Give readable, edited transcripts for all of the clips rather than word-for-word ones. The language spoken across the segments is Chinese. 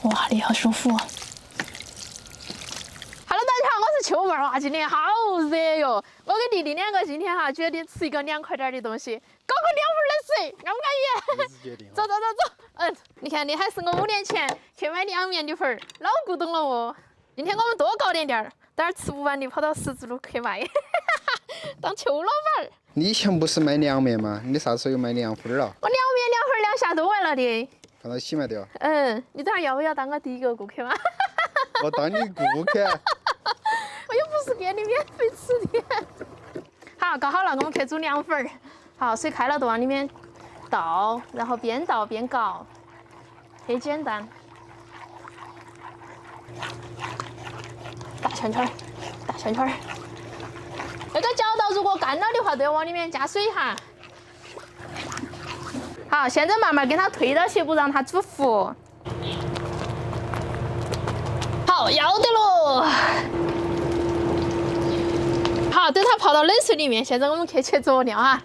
哇，你好舒服啊！Hello， 大家好，我是秋妹儿哇，今天好热哟！我跟弟弟两个今天哈决定吃一个凉快点的东西，搞个2盆冷水，安不安逸？走走走走，你看你还是我5年前去买凉面的份儿，老古董了哦。今天我们多搞点儿，等会吃不完的跑到十字路去卖，当邱老板儿。你以前不是卖凉面吗？你啥时候又卖凉粉儿了？我凉面2份2下都完了的。放到起卖的哦。你等下要不要当我第一个顾客嘛？我当你顾客。我又不是给你免费吃的。好，搞好了，我们去煮凉粉儿。好，水开了都往里面倒，然后边倒边搞，很简单。大圈圈儿，大圈圈儿。那个脚道如果干了的话，都要往里面加水哈。好，现在慢慢给它推到起，不让它煮糊。好，要得喽。好，等它泡到冷水里面，现在我们去切佐料哈。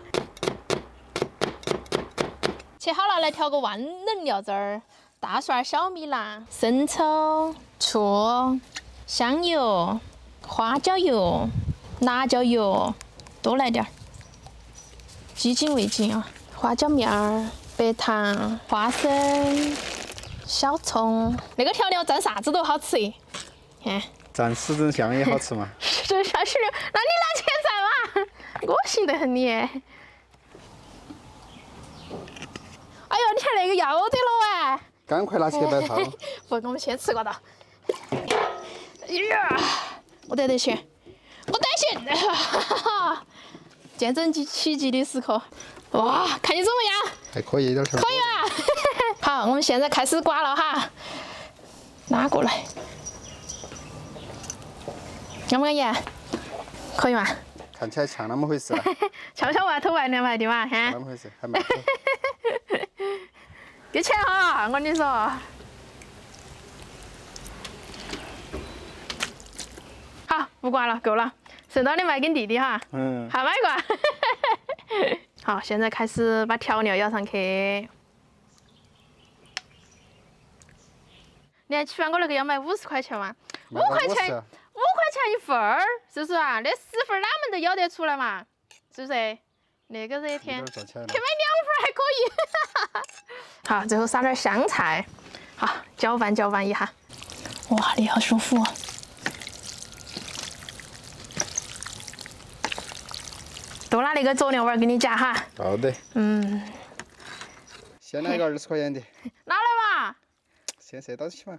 切好了，来调个万能料汁儿：大蒜、小米辣、生抽、醋、香油、花椒油、辣椒油，多来点儿，鸡精味精啊，花椒面儿、白糖、花生、小葱。那个调料蘸啥子都好吃耶，看。蘸死整香也好吃嘛。这啥事？那你拿钱蘸嘛？恶心得很你。哎呦，你看那个要得了哎！赶快拿去摆汤。不，我们先吃个到。呀，我得行，我得行，见证奇迹的时刻。哇，看你怎么样？还可以，有点儿。可以吧？好，我们现在开始刮了哈。拿过来。安不安逸？可以吗？看起来像那么回事了。悄悄外头外面卖的嘛，哈。那么回事，还卖。给钱哈，我跟你说。好，不刮了，够了，剩到的卖给弟弟哈。还买过。好，现在开始把调料舀上去。你还喜欢我那个要卖50块钱吗？5块钱。5块钱1份儿，是不是啊？那10份哪门都舀得出来嘛？是不是？那个热天去买2份还可以。好，最后撒点香菜，好，搅拌搅拌一下。哇，你好舒服啊！多拿那个佐料碗给你夹哈。好的。先来个20块钱的。拿来嘛。先赊到起嘛。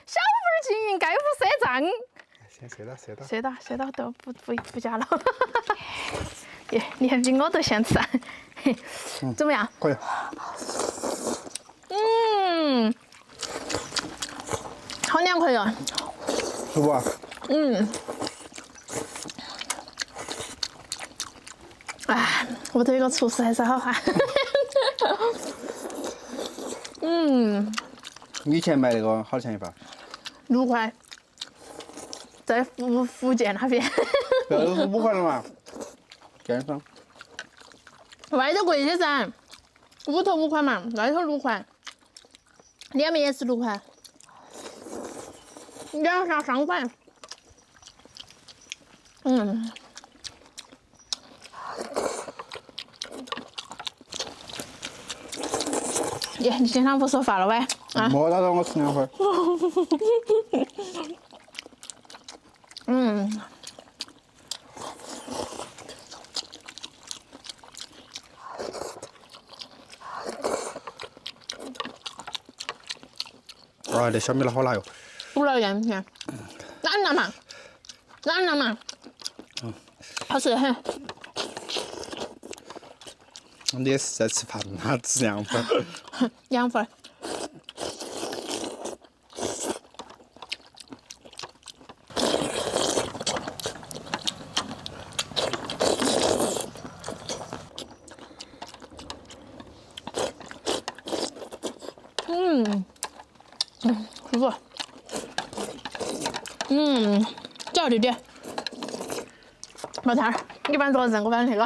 小份经营，概不赊账。先赊到。赊到都不加了。耶，你还比我都想吃啊？怎么样？可以。好凉快哟。舒服啊。哎，屋头有个厨师还是好哈。以前卖那个好钱一份？6块，在福建那边。这都是5块了嘛？奸商。外头贵些噻，屋头5块嘛，外头6块，凉面也是6块，2下3块。耶，你经常不说话了喂？啊？莫打扰我吃2份。哇，这小米辣好辣哟！不辣呀，你看，辣嘛，辣嘛，好吃得很。你也是在吃饭呐，吃凉粉。凉粉。舒服。叫弟弟，毛摊儿，你搬桌子，我搬那个。